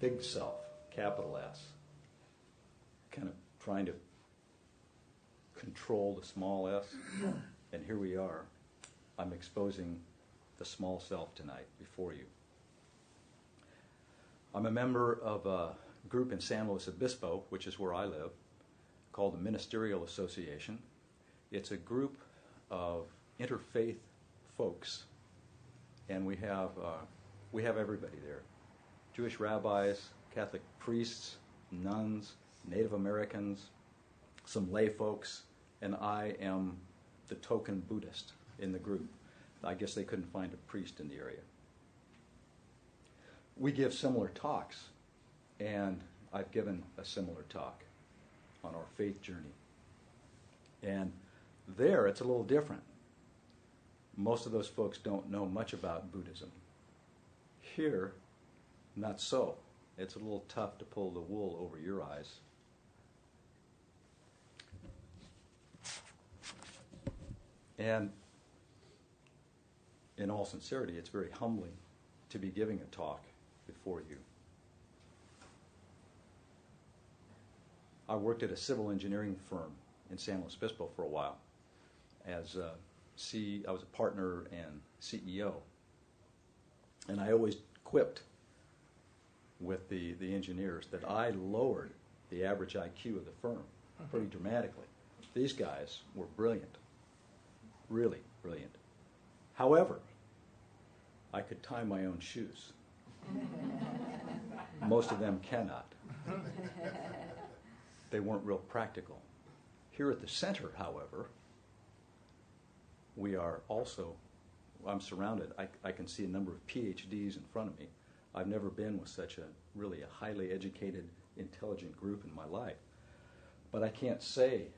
big self, capital S, kind of trying to control the small s, and here we are. I'm exposing the small self tonight before you. I'm a member of a group in San Luis Obispo, which is where I live, called the Ministerial Association. It's a group of interfaith folks, and we have everybody there. Jewish rabbis, Catholic priests, nuns, Native Americans, some lay folks, and I am the token Buddhist in the group. I guess they couldn't find a priest in the area. We give similar talks, and I've given a similar talk on our faith journey. And there, it's a little different. Most of those folks don't know much about Buddhism. Here, not so. It's a little tough to pull the wool over your eyes. And in all sincerity, it's very humbling to be giving a talk before you. I worked at a civil engineering firm in San Luis Obispo for a while. I was a partner and CEO. And I always quipped with the engineers that I lowered the average IQ of the firm pretty dramatically. These guys were brilliant, really brilliant. However, I could tie my own shoes. Most of them cannot. They weren't real practical. Here at the center, however, we are also, I'm surrounded, I can see a number of PhDs in front of me. I've never been with such a highly educated, intelligent group in my life. But I can't say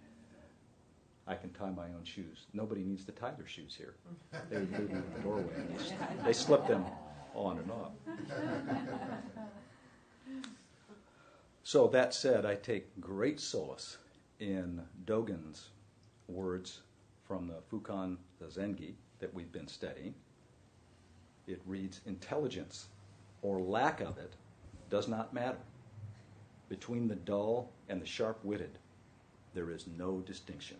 I can tie my own shoes. Nobody needs to tie their shoes here. They would leave them in the doorway. And they slip them on and off. So that said, I take great solace in Dogen's words from the Fukan Zazengi that we've been studying. It reads, intelligence, or lack of it, does not matter. Between the dull and the sharp-witted, there is no distinction.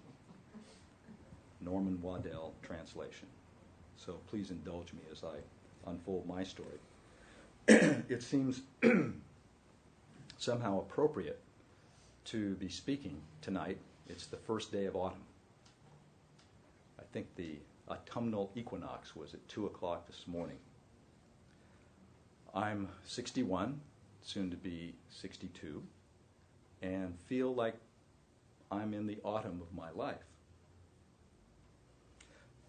Norman Waddell translation. So please indulge me as I unfold my story. It seems somehow appropriate to be speaking tonight. It's the first day of autumn. I think the autumnal equinox was at 2 o'clock this morning. I'm 61, soon to be 62, and feel like I'm in the autumn of my life.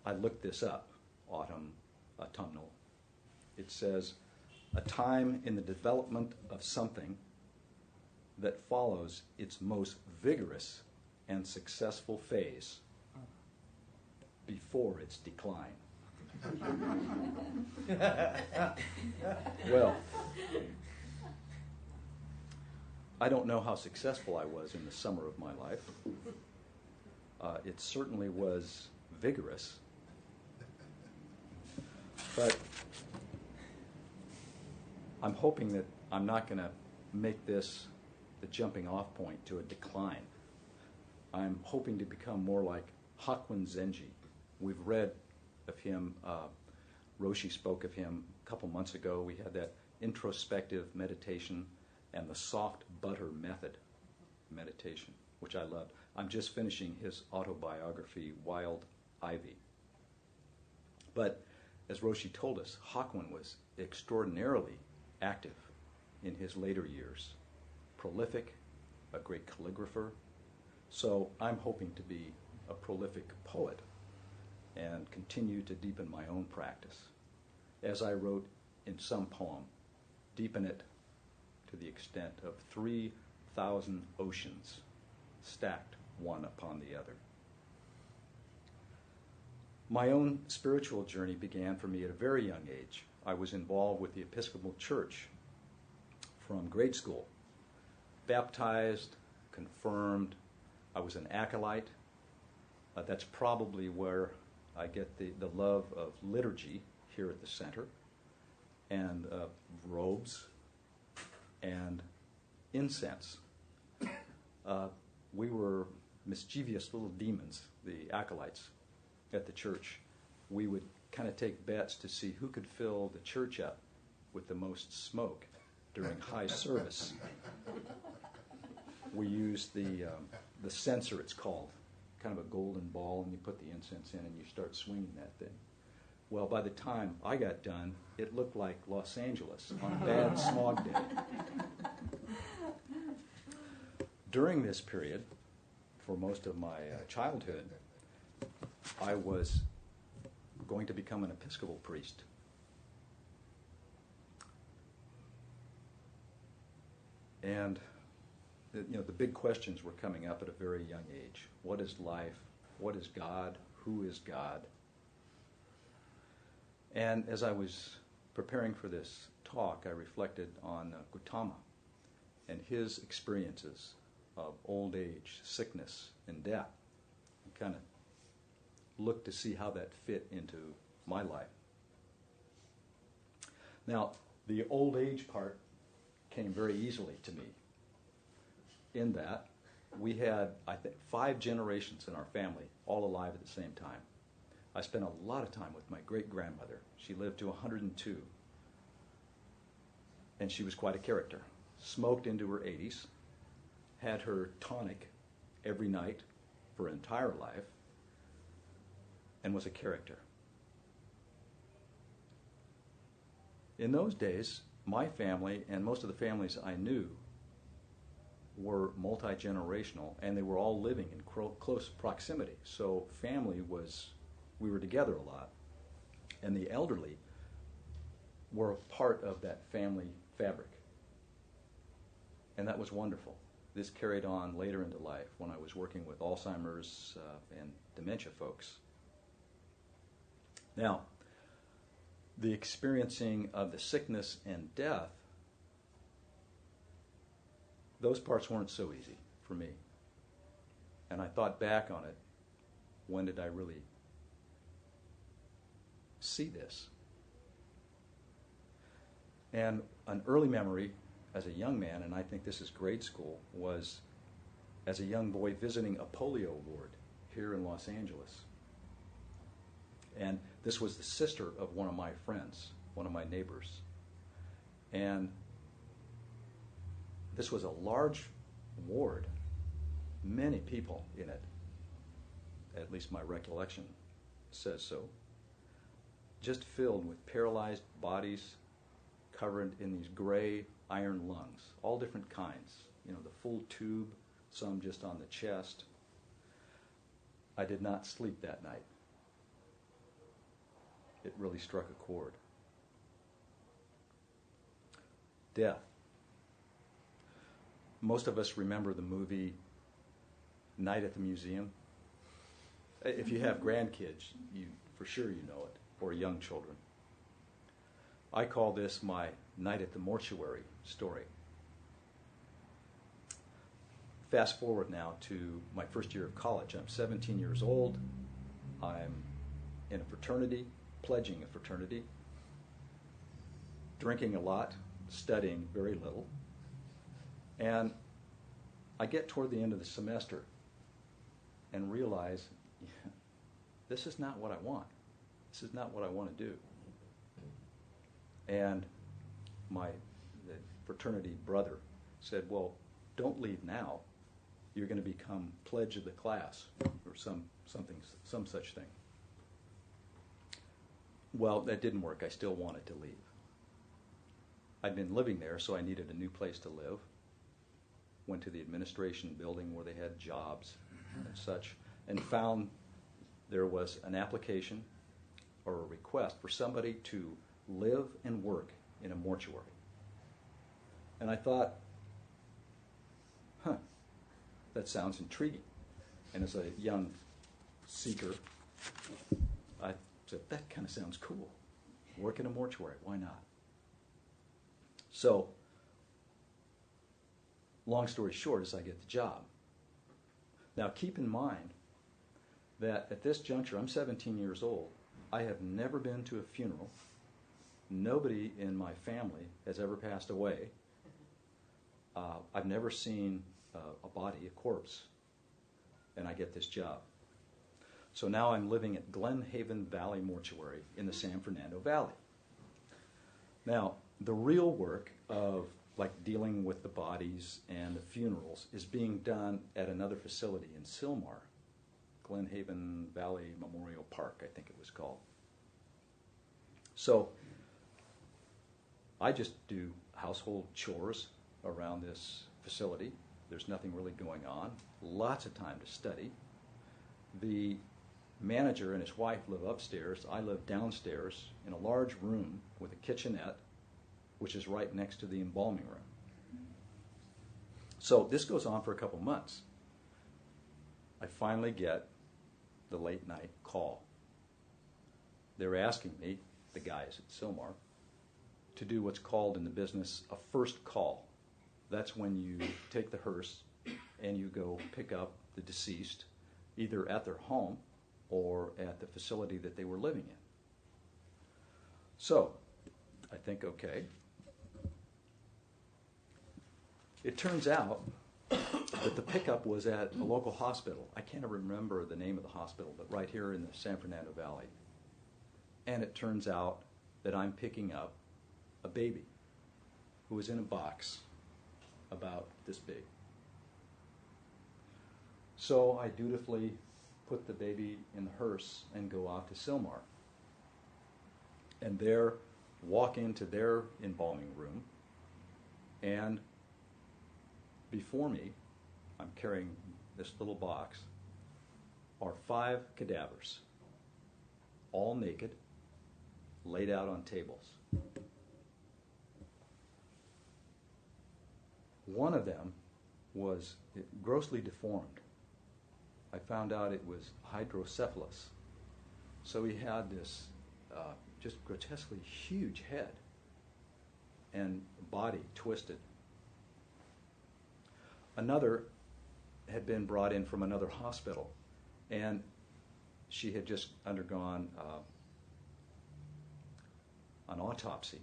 I looked this up, autumnal. It says, a time in the development of something that follows its most vigorous and successful phase before its decline. Well, I don't know how successful I was in the summer of my life. It certainly was vigorous. But I'm hoping that I'm not going to make this the jumping off point to a decline. I'm hoping to become more like Hakuin Zenji. We've read of him. Roshi spoke of him a couple months ago. We had that introspective meditation and the soft butter method meditation, which I loved. I'm just finishing his autobiography, Wild Ivy. But as Roshi told us, Hakuin was extraordinarily active in his later years, prolific, a great calligrapher. So I'm hoping to be a prolific poet and continue to deepen my own practice. As I wrote in some poem, deepen it to the extent of 3,000 oceans stacked one upon the other. My own spiritual journey began for me at a very young age. I was involved with the Episcopal Church from grade school. Baptized, confirmed. I was an acolyte. That's probably where I get the love of liturgy here at the center, and robes, and incense. We were mischievous little demons, the acolytes at the church. We would kind of take bets to see who could fill the church up with the most smoke during high service. We used the censer, it's called, kind of a golden ball, and you put the incense in and you start swinging that thing. Well, by the time I got done, it looked like Los Angeles on a bad smog day. During this period, for most of my childhood, I was going to become an Episcopal priest. And the big questions were coming up at a very young age. What is life? What is God? Who is God? And as I was preparing for this talk, I reflected on Gautama and his experiences of old age, sickness, and death. And kind of looked to see how that fit into my life. Now, the old age part came very easily to me, in that we had, I think, 5 generations in our family, all alive at the same time. I spent a lot of time with my great-grandmother. She lived to 102, and she was quite a character. Smoked into her 80s, had her tonic every night for her entire life, and was a character. In those days, my family and most of the families I knew were multi-generational, and they were all living in close proximity. So family we were together a lot, and the elderly were a part of that family fabric. And that was wonderful. This carried on later into life when I was working with Alzheimer's and dementia folks. Now, the experiencing of the sickness and death, those parts weren't so easy for me. And I thought back on it, when did I really see this? And an early memory as a young man, and I think this is grade school, was as a young boy visiting a polio ward here in Los Angeles. And this was the sister of one of my friends, one of my neighbors. And this was a large ward, many people in it, at least my recollection says so, just filled with paralyzed bodies covered in these gray iron lungs, all different kinds, the full tube, some just on the chest. I did not sleep that night. It really struck a chord. Death. Most of us remember the movie Night at the Museum. If you have grandkids, for sure you know it, or young children. I call this my Night at the Mortuary story. Fast forward now to my first year of college. I'm 17 years old. I'm in a fraternity, pledging a fraternity, drinking a lot, studying very little. And I get toward the end of the semester and realize, this is not what I want. This is not what I want to do. And the fraternity brother said, well, don't leave now. You're going to become pledge of the class or some such thing. Well, that didn't work. I still wanted to leave. I'd been living there, so I needed a new place to live. Went to the administration building where they had jobs and such, and found there was an application or a request for somebody to live and work in a mortuary. And I thought, that sounds intriguing. And as a young seeker, I said, that kind of sounds cool. Work in a mortuary, why not? So, long story short is I get the job. Now keep in mind that at this juncture, I'm 17 years old. I have never been to a funeral. Nobody in my family has ever passed away. I've never seen a body, a corpse, and I get this job. So now I'm living at Glen Haven Valley Mortuary in the San Fernando Valley. Now, the real work of like dealing with the bodies and the funerals is being done at another facility in Sylmar, Glen Haven Valley Memorial Park, I think it was called. So I just do household chores around this facility. There's nothing really going on. Lots of time to study. The manager and his wife live upstairs. I live downstairs in a large room with a kitchenette, which is right next to the embalming room. So this goes on for a couple months. I finally get the late night call. They're asking me, the guys at Sylmar, to do what's called in the business a first call. That's when you take the hearse and you go pick up the deceased, either at their home or at the facility that they were living in. So I think, okay. It turns out that the pickup was at a local hospital. I can't remember the name of the hospital, but right here in the San Fernando Valley. And it turns out that I'm picking up a baby who was in a box about this big. So I dutifully put the baby in the hearse and go off to Sylmar. And there, walk into their embalming room, and before me, I'm carrying this little box, are 5 cadavers, all naked, laid out on tables. One of them was grossly deformed. I found out it was hydrocephalus. So he had this just grotesquely huge head and body twisted. Another had been brought in from another hospital, and she had just undergone an autopsy.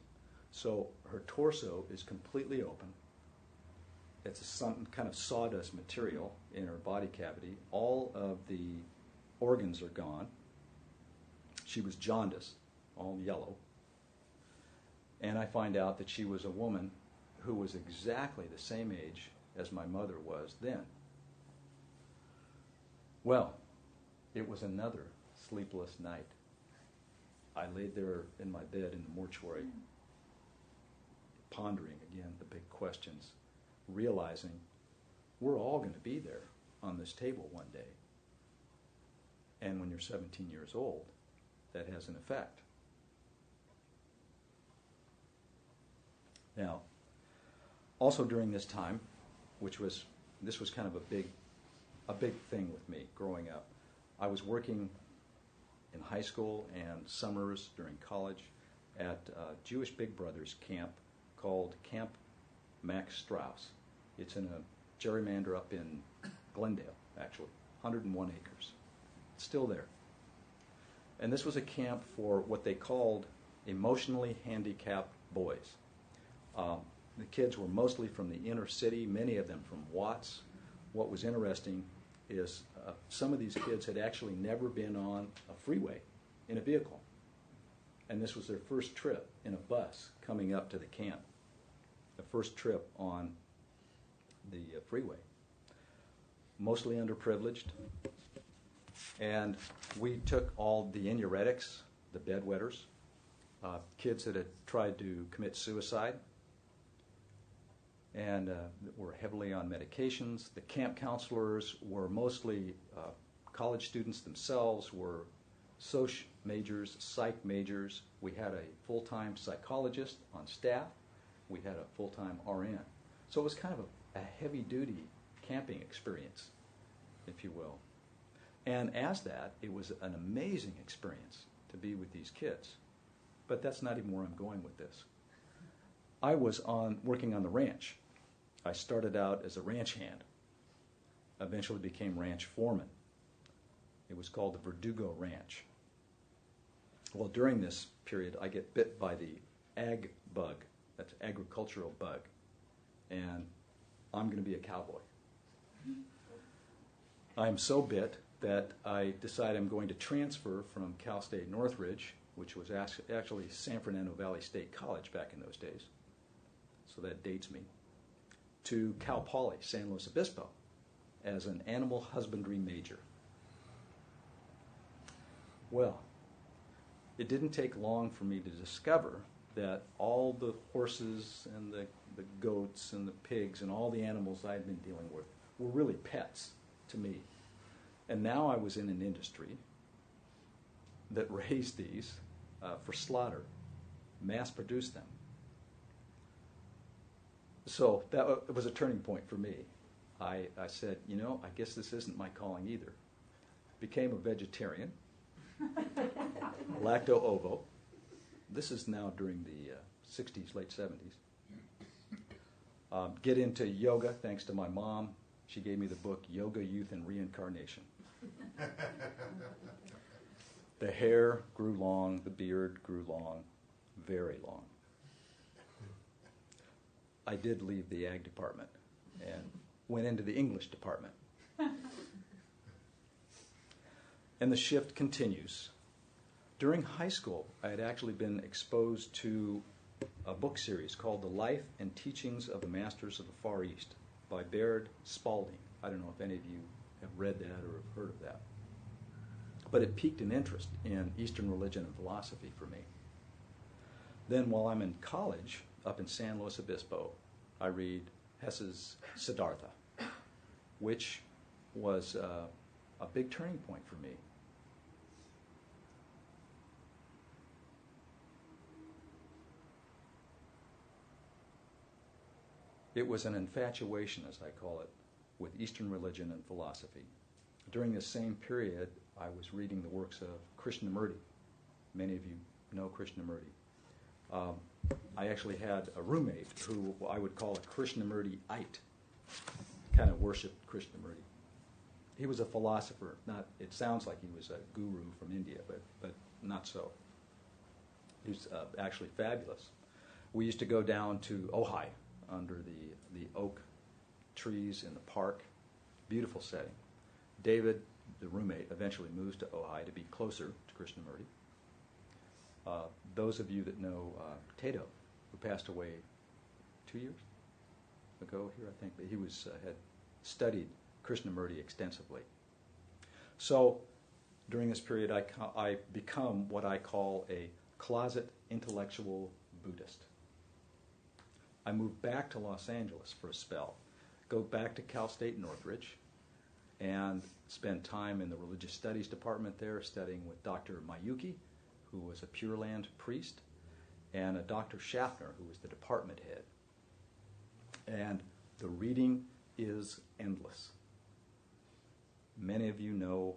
So her torso is completely open. It's some kind of sawdust material in her body cavity. All of the organs are gone. She was jaundiced, all yellow. And I find out that she was a woman who was exactly the same age as my mother was then. Well, it was another sleepless night. I laid there in my bed in the mortuary, pondering again the big questions, realizing we're all going to be there on this table one day. And when you're 17 years old, that has an effect. Now, also during this time, this was kind of a big thing with me growing up. I was working in high school and summers during college at a Jewish Big Brothers camp called Camp Max Strauss. It's in a gerrymander up in Glendale, actually, 101 acres. It's still there. And this was a camp for what they called emotionally handicapped boys. The kids were mostly from the inner city, many of them from Watts. What was interesting is some of these kids had actually never been on a freeway in a vehicle. And this was their first trip in a bus coming up to the camp, the first trip on the freeway. Mostly underprivileged. And we took all the diuretics, the bedwetters, kids that had tried to commit suicide, and were heavily on medications. The camp counselors were mostly college students themselves, were soc majors, psych majors. We had a full-time psychologist on staff. We had a full-time RN. So it was kind of a heavy-duty camping experience, if you will. And as that, it was an amazing experience to be with these kids. But that's not even where I'm going with this. I was working on the ranch. I started out as a ranch hand, eventually became ranch foreman. It was called the Verdugo Ranch. Well, during this period, I get bit by the ag bug, that's agricultural bug. And I'm going to be a cowboy. I am so bit that I decide I'm going to transfer from Cal State Northridge, which was actually San Fernando Valley State College back in those days, so that dates me, to Cal Poly, San Luis Obispo, as an animal husbandry major. Well, it didn't take long for me to discover that all the horses and the goats and the pigs and all the animals I had been dealing with were really pets to me. And now I was in an industry that raised these for slaughter, mass-produced them. So that was a turning point for me. I said, I guess this isn't my calling either. Became a vegetarian, lacto-ovo. This is now during the 60s, late 70s. Get into yoga, thanks to my mom. She gave me the book, Yoga, Youth, and Reincarnation. The hair grew long, the beard grew long, very long. I did leave the ag department and went into the English department. And the shift continues. During high school, I had actually been exposed to a book series called The Life and Teachings of the Masters of the Far East by Baird Spalding. I don't know if any of you have read that or have heard of that. But it piqued an interest in Eastern religion and philosophy for me. Then while I'm in college, up in San Luis Obispo, I read Hesse's Siddhartha, which was a big turning point for me. It was an infatuation, as I call it, with Eastern religion and philosophy. During this same period, I was reading the works of Krishnamurti. Many of you know Krishnamurti. I actually had a roommate who I would call a Krishnamurti-ite, kind of worshipped Krishnamurti. He was a philosopher. It sounds like he was a guru from India, but not so. He was actually fabulous. We used to go down to Ojai under the oak trees in the park. Beautiful setting. David, the roommate, eventually moves to Ojai to be closer to Krishnamurti. Those of you that know Tato, who passed away 2 years ago here, I think, but he had studied Krishnamurti extensively. So during this period, I become what I call a closet intellectual Buddhist. I moved back to Los Angeles for a spell, go back to Cal State Northridge, and spend time in the religious studies department there studying with Dr. Mayuki, who was a Pure Land priest, and a Dr. Schaffner, who was the department head. And the reading is endless. Many of you know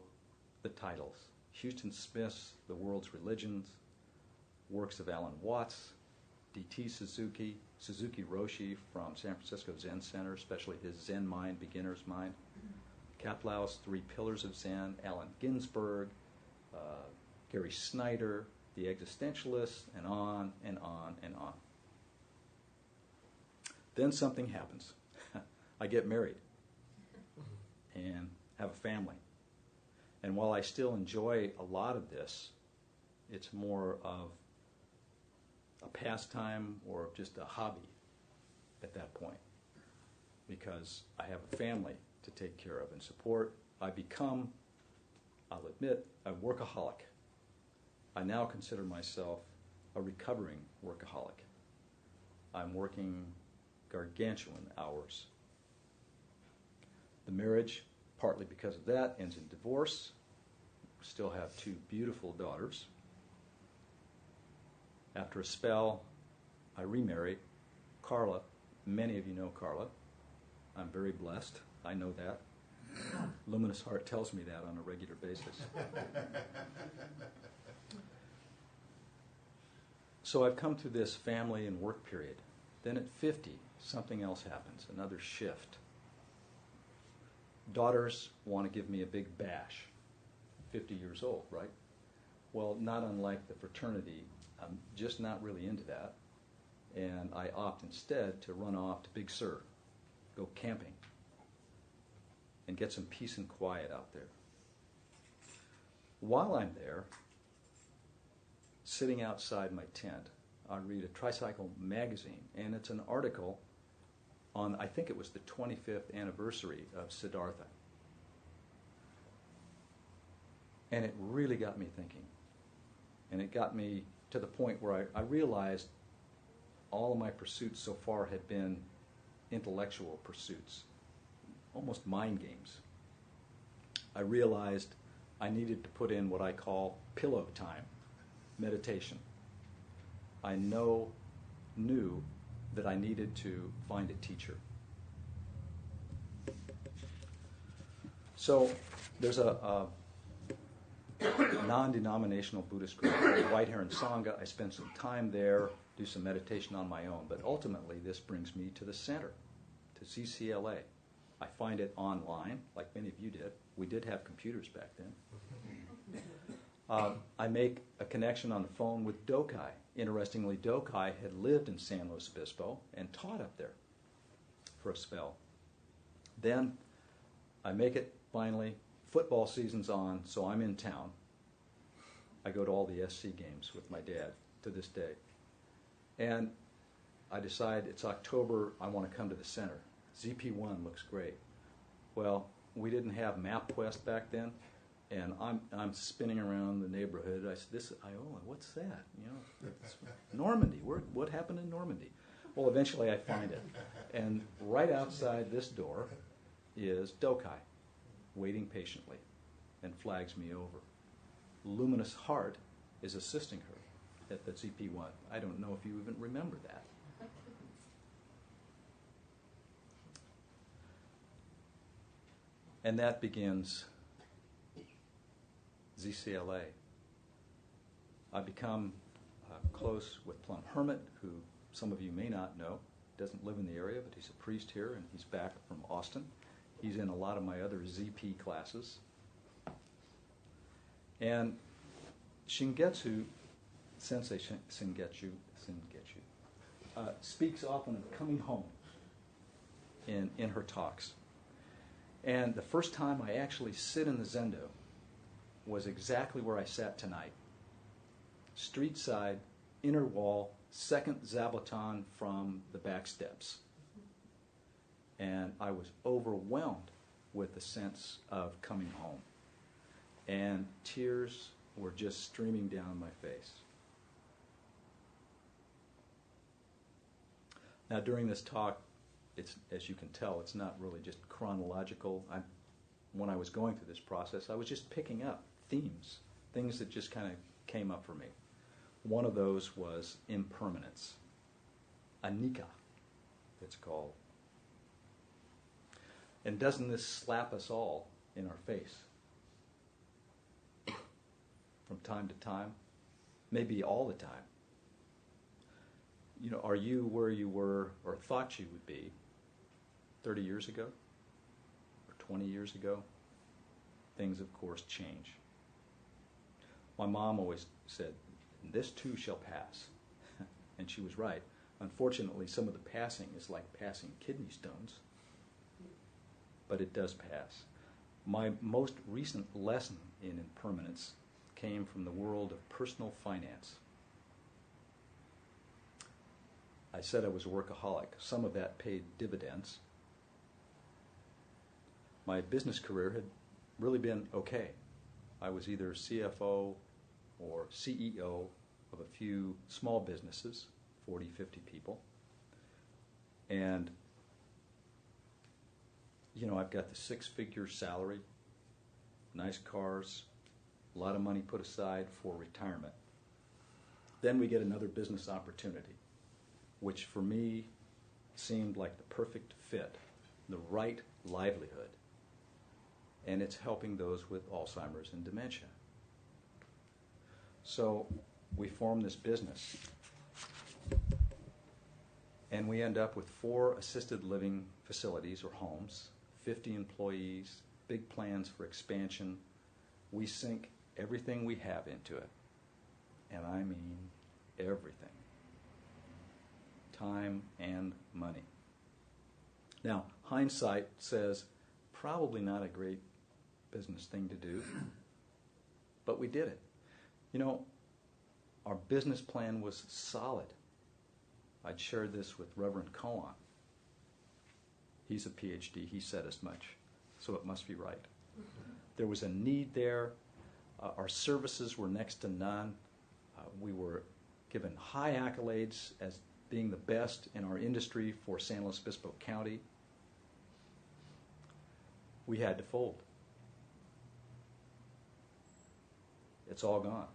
the titles. Houston Smith's The World's Religions, works of Alan Watts, D.T. Suzuki, Suzuki Roshi from San Francisco Zen Center, especially his Zen Mind, Beginner's Mind, Kaplow's Three Pillars of Zen, Allen Ginsberg, Gary Snyder, The Existentialists, and on and on and on. Then something happens. I get married and have a family. And while I still enjoy a lot of this, it's more of a pastime or just a hobby at that point, because I have a family to take care of and support. I become, I'll admit, a workaholic. I now consider myself a recovering workaholic. I'm working gargantuan hours. The marriage, partly because of that, ends in divorce. Still have two beautiful daughters. After a spell, I remarry Carla. Many of you know Carla. I'm very blessed. I know that. Luminous Heart tells me that on a regular basis. So I've come through this family and work period. Then at 50, something else happens, another shift. Daughters want to give me a big bash. 50 years old, right? Well, not unlike the fraternity, I'm just not really into that. And I opt instead to run off to Big Sur, go camping and get some peace and quiet out there. While I'm there, sitting outside my tent, I read a Tricycle magazine, and it's an article on, I think it was the 25th anniversary of Siddhartha. And it really got me thinking. And it got me to the point where I realized all of my pursuits so far had been intellectual pursuits, almost mind games. I realized I needed to put in what I call pillow time, meditation. I knew that I needed to find a teacher. So there's a non-denominational Buddhist group called White Heron Sangha. I spend some time there, do some meditation on my own, but ultimately this brings me to the center, to CCLA. I find it online, like many of you did. We did have computers back then. I make a connection on the phone with Dokai. Interestingly, Dokai had lived in San Luis Obispo and taught up there for a spell. Then I make it finally. Football season's on, so I'm in town. I go to all the SC games with my dad to this day. And I decide it's October, I want to come to the center. ZP1 looks great. Well, we didn't have MapQuest back then, and I'm spinning around the neighborhood. I said, what's that? It's Normandy. What happened in Normandy? Well, eventually I find it. And right outside this door is Dokai, waiting patiently, and flags me over. Luminous Heart is assisting her at the ZP1. I don't know if you even remember that. And that begins ZCLA. I become close with Plum Hermit, who some of you may not know, doesn't live in the area, but he's a priest here, and he's back from Austin. He's in a lot of my other ZP classes. And Shingetsu, Sensei Shingetsu, speaks often of coming home in her talks. And the first time I actually sit in the Zendo was exactly where I sat tonight. Street side, inner wall, second zabuton from the back steps. And I was overwhelmed with the sense of coming home. And tears were just streaming down my face. Now, during this talk, it's, as you can tell, it's not really just chronological. When I was going through this process, I was just picking up themes, things that just kind of came up for me. One of those was impermanence. Anicca, it's called. And doesn't this slap us all in our face? From time to time, maybe all the time. Are you where you were or thought you would be 30 years ago or 20 years ago? Things, of course, change. My mom always said, "This too shall pass." And she was right. Unfortunately, some of the passing is like passing kidney stones. But it does pass. My most recent lesson in impermanence came from the world of personal finance. I said I was a workaholic. Some of that paid dividends. My business career had really been okay. I was either CFO or CEO of a few small businesses, 40, 50 people. And, I've got the 6-figure salary, nice cars, a lot of money put aside for retirement. Then we get another business opportunity, which for me seemed like the perfect fit, the right livelihood. And it's helping those with Alzheimer's and dementia. So we form this business. And we end up with 4 assisted living facilities or homes, 50 employees, big plans for expansion. We sink everything we have into it. And I mean everything. Time and money. Now, hindsight says probably not a great business thing to do, but we did it. You know, our business plan was solid. I'd shared this with Reverend Cohen. He's a PhD. He said as much, so it must be right. There was a need there. Our services were next to none. We were given high accolades as being the best in our industry for San Luis Obispo County. We had to fold. It's all gone.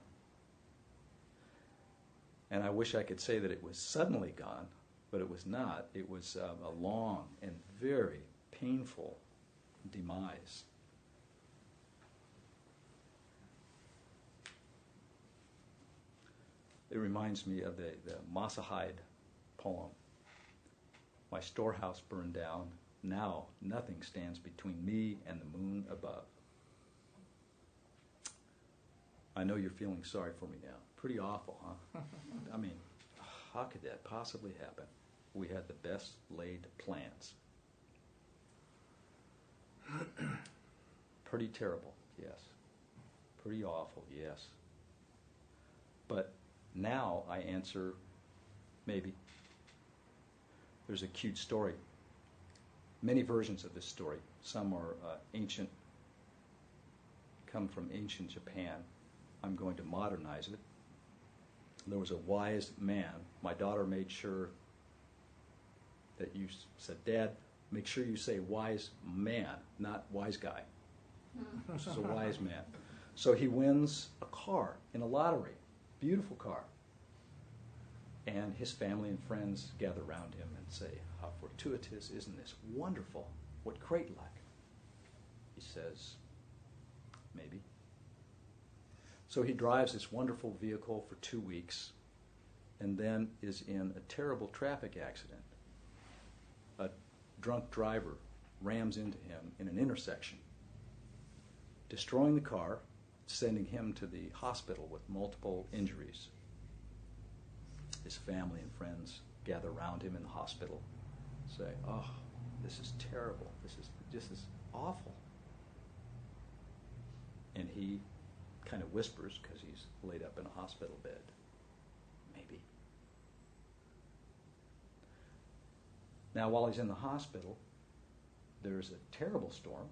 And I wish I could say that it was suddenly gone, but it was not. It was a long and very painful demise. It reminds me of the Masa Hyde poem. My storehouse burned down. Now nothing stands between me and the moon above. I know you're feeling sorry for me now. Pretty awful, huh? I mean, how could that possibly happen? We had the best laid plans. Pretty terrible, yes. Pretty awful, yes. But now I answer, maybe. There's a cute story. Many versions of this story. Some are ancient, come from ancient Japan. I'm going to modernize it. There was a wise man. My daughter made sure that you said, Dad, make sure you say wise man, not wise guy. This is a wise man. So he wins a car in a lottery. Beautiful car. And his family and friends gather around him and say, how fortuitous, isn't this wonderful? What great luck. He says, maybe. So he drives this wonderful vehicle for 2 weeks and then is in a terrible traffic accident. A drunk driver rams into him in an intersection, destroying the car, sending him to the hospital with multiple injuries. His family and friends gather around him in the hospital, say, oh, this is terrible. This is awful. And he kind of whispers, because he's laid up in a hospital bed, maybe. Now, while he's in the hospital, there's a terrible storm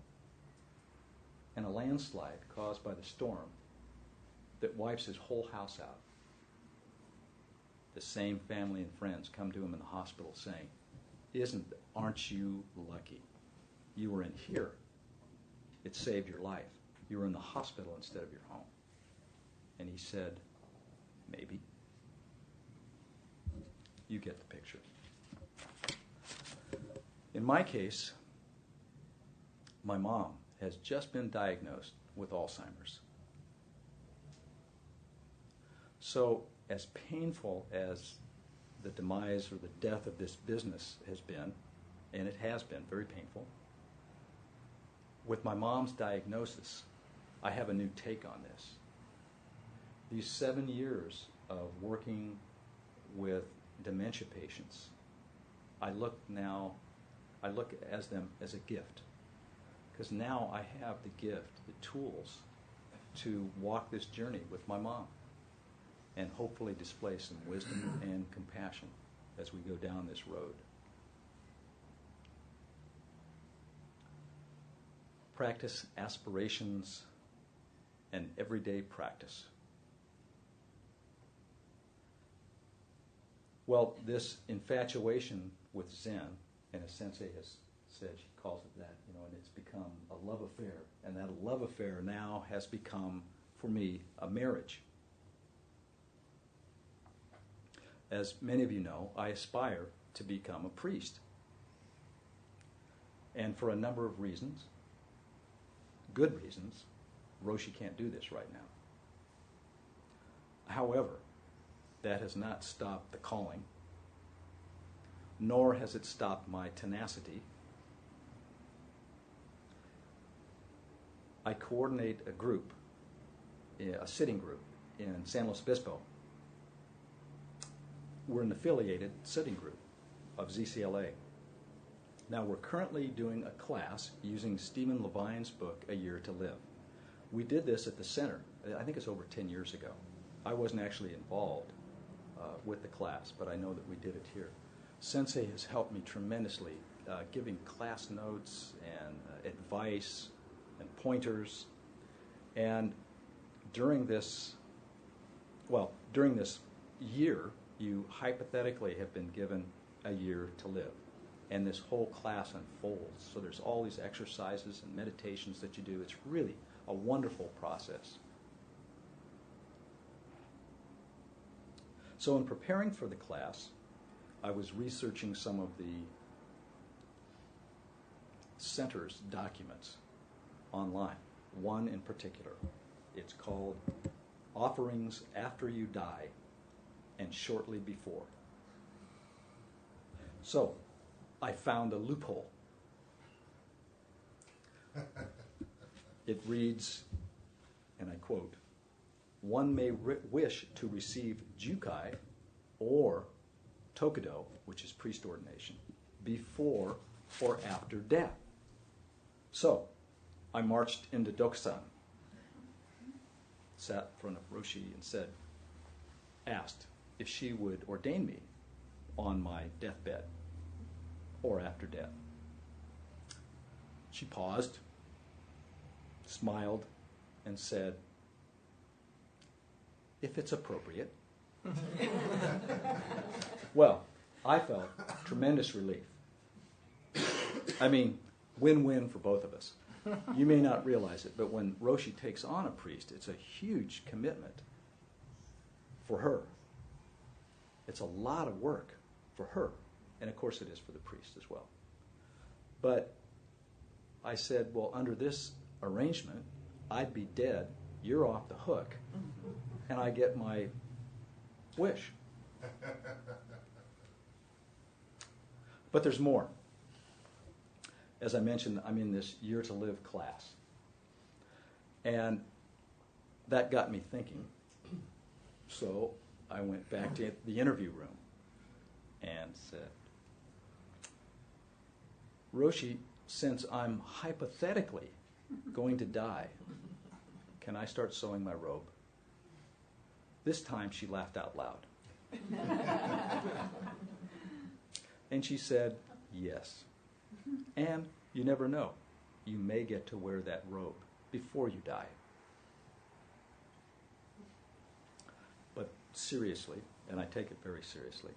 and a landslide caused by the storm that wipes his whole house out. The same family and friends come to him in the hospital saying, aren't you lucky? You were in here. It saved your life. You were in the hospital instead of your home. And he said, maybe. You get the picture. In my case, my mom has just been diagnosed with Alzheimer's. So, as painful as the demise or the death of this business has been, and it has been very painful, with my mom's diagnosis, I have a new take on this. These 7 years of working with dementia patients, I look at them as a gift. Because now I have the gift, the tools, to walk this journey with my mom and hopefully display some wisdom and compassion as we go down this road. Practice aspirations and everyday practice. Well, this infatuation with Zen, and as Sensei has said, she calls it that, and it's become a love affair. And that love affair now has become, for me, a marriage. As many of you know, I aspire to become a priest. And for a number of reasons, good reasons, Roshi can't do this right now. However, that has not stopped the calling, nor has it stopped my tenacity. I coordinate a group, a sitting group in San Luis Obispo. We're an affiliated sitting group of ZCLA. Now, we're currently doing a class using Stephen Levine's book, A Year to Live. We did this at the center. I think it's over 10 years ago. I wasn't actually involved with the class, but I know that we did it here. Sensei has helped me tremendously, giving class notes and advice and pointers. And during this year, you hypothetically have been given a year to live. And this whole class unfolds. So there's all these exercises and meditations that you do. It's really a wonderful process. So in preparing for the class, I was researching some of the center's documents online. One in particular. It's called Offerings After You Die and Shortly Before. So I found a loophole. It reads, and I quote, "One may wish to receive jukai or tokido, which is priest ordination, before or after death." So I marched into Dokusan, sat in front of Roshi and asked if she would ordain me on my deathbed or after death. She paused, smiled, and said, "If it's appropriate." Well, I felt tremendous relief. I mean, win-win for both of us. You may not realize it, but when Roshi takes on a priest, it's a huge commitment for her. It's a lot of work for her. And of course it is for the priest as well. But I said, well, under this arrangement, I'd be dead, you're off the hook, and I get my wish. But there's more. As I mentioned, I'm in this Year to Live class. And that got me thinking. So I went back to the interview room and said, "Roshi, since I'm hypothetically going to die, can I start sewing my robe?" This time she laughed out loud. And she said, "Yes. And you never know. You may get to wear that robe before you die." But seriously, and I take it very seriously,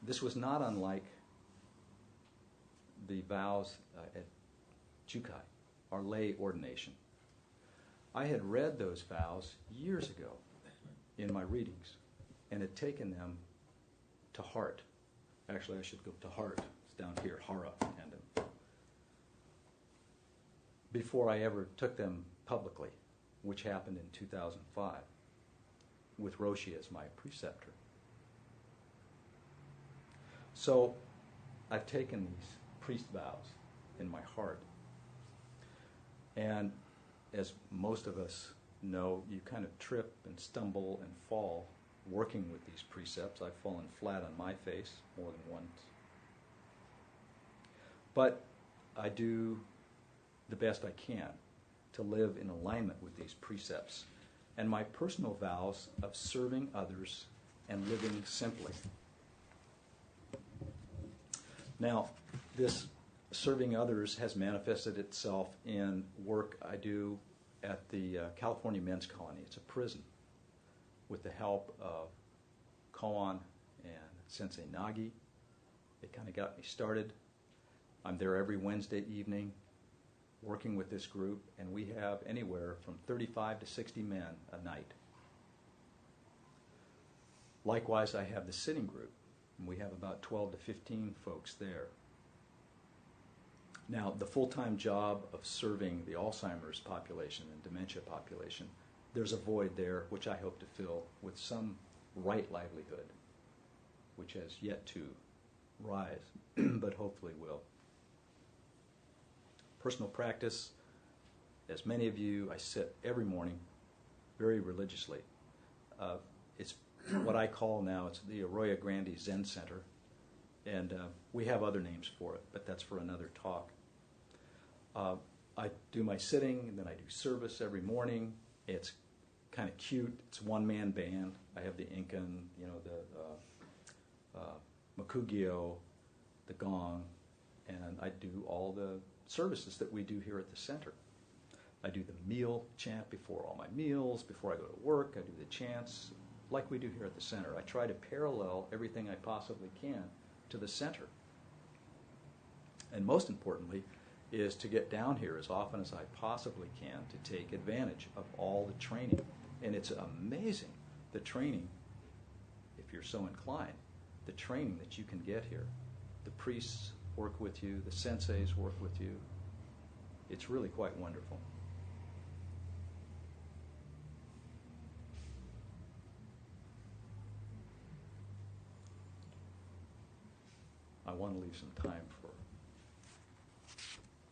this was not unlike the vows at Jukai, our lay ordination. I had read those vows years ago in my readings and had taken them to heart. Actually, I should go to heart. It's down here, hara, and before I ever took them publicly, which happened in 2005, with Roshi as my preceptor. So I've taken these priest vows in my heart. And as most of us know, you kind of trip and stumble and fall working with these precepts. I've fallen flat on my face more than once. But I do the best I can to live in alignment with these precepts and my personal vows of serving others and living simply. Now, this serving others has manifested itself in work I do at the California Men's Colony. It's a prison with the help of Koan and Sensei Nagi. They kind of got me started. I'm there every Wednesday evening working with this group, and we have anywhere from 35 to 60 men a night. Likewise, I have the sitting group, and we have about 12 to 15 folks there. Now, the full-time job of serving the Alzheimer's population and dementia population, there's a void there which I hope to fill with some right livelihood, which has yet to rise, but hopefully will. Personal practice, as many of you, I sit every morning very religiously. It's what I call now, it's the Arroyo Grande Zen Center And we have other names for it, but that's for another talk. I do my sitting, and then I do service every morning. It's kind of cute. It's one-man band. I have the Incan, the Makugyo, the gong, and I do all the services that we do here at the center. I do the meal chant before all my meals, before I go to work. I do the chants like we do here at the center. I try to parallel everything I possibly can to the center. And most importantly is to get down here as often as I possibly can to take advantage of all the training. And it's amazing, the training, if you're so inclined, the training that you can get here. The priests work with you, the senseis work with you. It's really quite wonderful. I want to leave some time for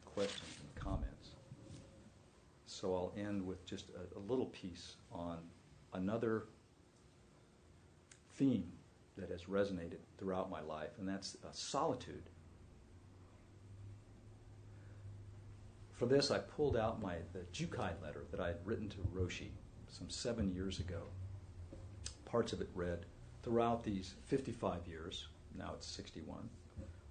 questions and comments. So I'll end with just a little piece on another theme that has resonated throughout my life, and that's solitude. For this, I pulled out the Jukai letter that I had written to Roshi some 7 years ago. Parts of it read, "Throughout these 55 years, now it's 61,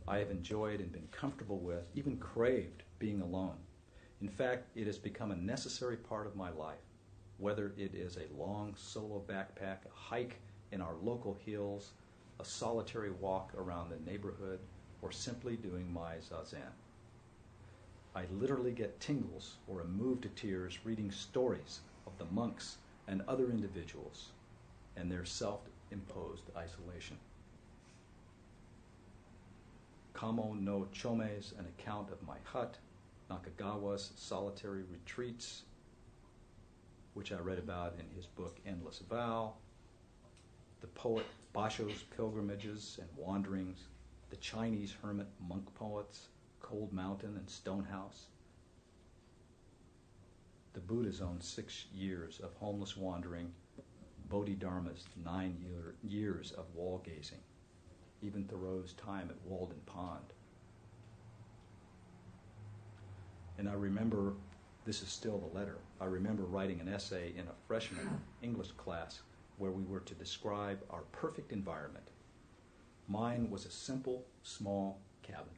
I have enjoyed and been comfortable with, even craved, being alone. In fact, it has become a necessary part of my life, whether it is a long solo backpack, a hike in our local hills, a solitary walk around the neighborhood, or simply doing my zazen. I literally get tingles or am moved to tears reading stories of the monks and other individuals and their self-imposed isolation. Kamo no Chome's an account of my hut, Nakagawa's solitary retreats, which I read about in his book Endless Vow, the poet Basho's pilgrimages and wanderings, the Chinese hermit monk poets, Cold Mountain and Stonehouse, the Buddha's own 6 years of homeless wandering, Bodhidharma's 9 years of wall gazing, even Thoreau's time at Walden Pond. And I remember, this is still the letter, I remember writing an essay in a freshman English class where we were to describe our perfect environment. Mine was a simple, small cabin,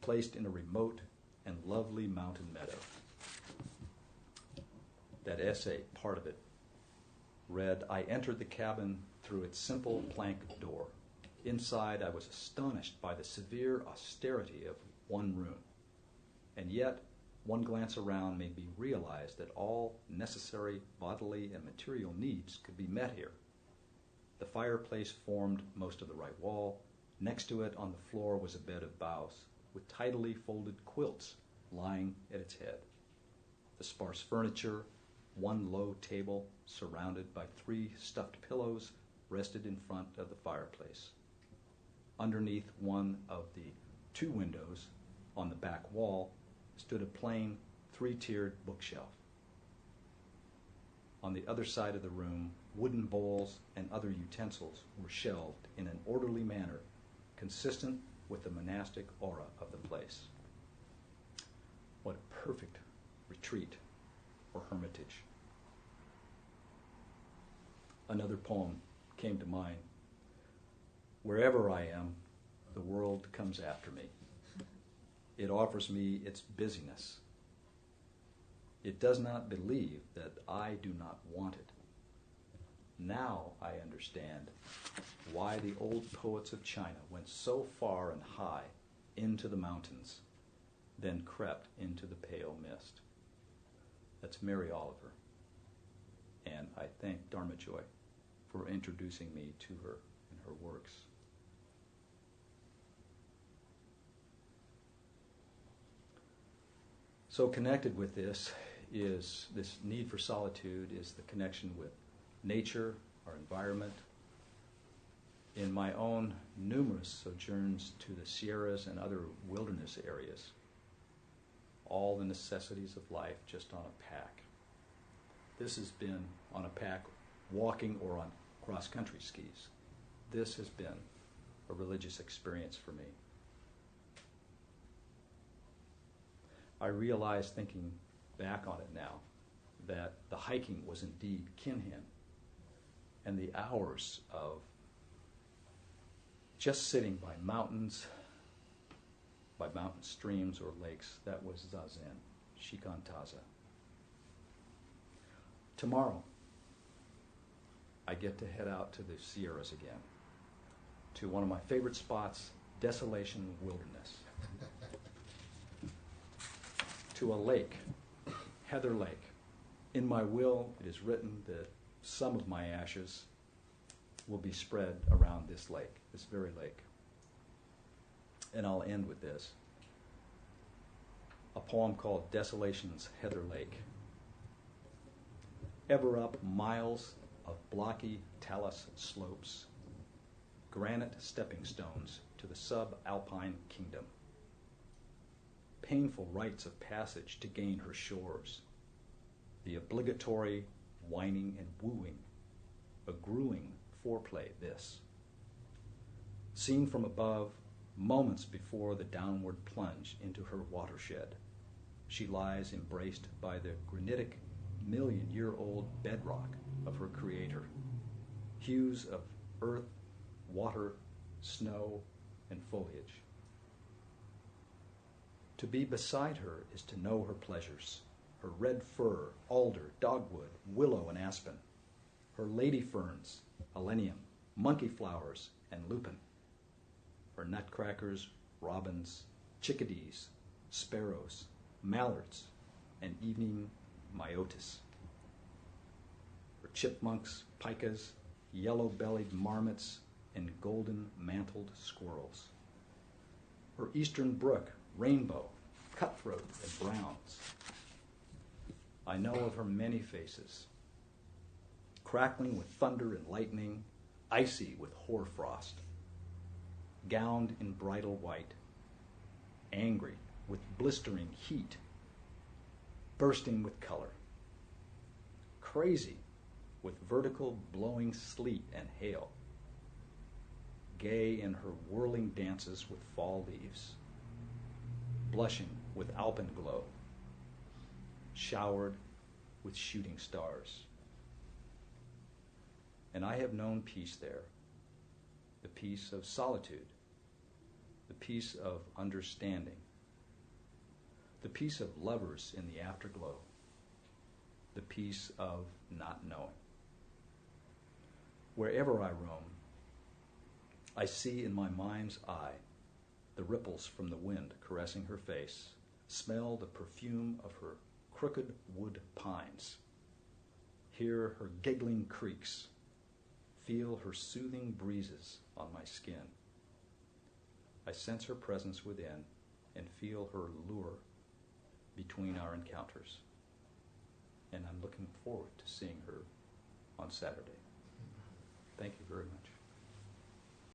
placed in a remote and lovely mountain meadow. That essay, part of it, read, I entered the cabin through its simple plank door. Inside, I was astonished by the severe austerity of one room. And yet, one glance around made me realize that all necessary bodily and material needs could be met here. The fireplace formed most of the right wall. Next to it, on the floor, was a bed of boughs with tidily folded quilts lying at its head. The sparse furniture, one low table surrounded by 3 stuffed pillows, rested in front of the fireplace. Underneath one of the 2 windows on the back wall stood a plain 3-tiered bookshelf. On the other side of the room, wooden bowls and other utensils were shelved in an orderly manner consistent with the monastic aura of the place. What a perfect retreat or hermitage. Another poem came to mind. Wherever I am, the world comes after me. It offers me its busyness. It does not believe that I do not want it. Now I understand why the old poets of China went so far and high into the mountains, then crept into the pale mist. That's Mary Oliver. And I thank Dharma Joy for introducing me to her and her works. So connected with this is this need for solitude, is the connection with nature, our environment. In my own numerous sojourns to the Sierras and other wilderness areas, all the necessities of life just on a pack. This has been on a pack walking or on cross-country skis. This has been a religious experience for me. I realize, thinking back on it now, that the hiking was indeed kinhin, and the hours of just sitting by mountains, by mountain streams or lakes, that was zazen, shikantaza. Tomorrow, I get to head out to the Sierras again, to one of my favorite spots, Desolation Wilderness, to a lake, Heather Lake. In my will, it is written that some of my ashes will be spread around this lake, this very lake. And I'll end with this, a poem called Desolation's Heather Lake. Ever up miles of blocky talus slopes, granite stepping stones to the subalpine kingdom. Painful rites of passage to gain her shores, the obligatory whining and wooing, a grueling foreplay this. Seen from above, moments before the downward plunge into her watershed, she lies embraced by the granitic million-year-old bedrock of her creator, hues of earth, water, snow, and foliage. To be beside her is to know her pleasures, her red fir, alder, dogwood, willow, and aspen, her lady ferns, alenium, monkey flowers, and lupin, her nutcrackers, robins, chickadees, sparrows, mallards, and evening myotis, her chipmunks, pikas, yellow-bellied marmots, and golden-mantled squirrels, her eastern brook, rainbow, cutthroat, and browns. I know of her many faces, crackling with thunder and lightning, icy with hoarfrost, gowned in bridal white, angry with blistering heat, bursting with color, crazy with vertical blowing sleet and hail, gay in her whirling dances with fall leaves, blushing with alpenglow, showered with shooting stars. And I have known peace there, the peace of solitude, the peace of understanding, the peace of lovers in the afterglow, the peace of not knowing. Wherever I roam, I see in my mind's eye the ripples from the wind caressing her face, smell the perfume of her crooked wood pines, hear her giggling creaks, feel her soothing breezes on my skin. I sense her presence within and feel her lure between our encounters. And I'm looking forward to seeing her on Saturday. Thank you very much.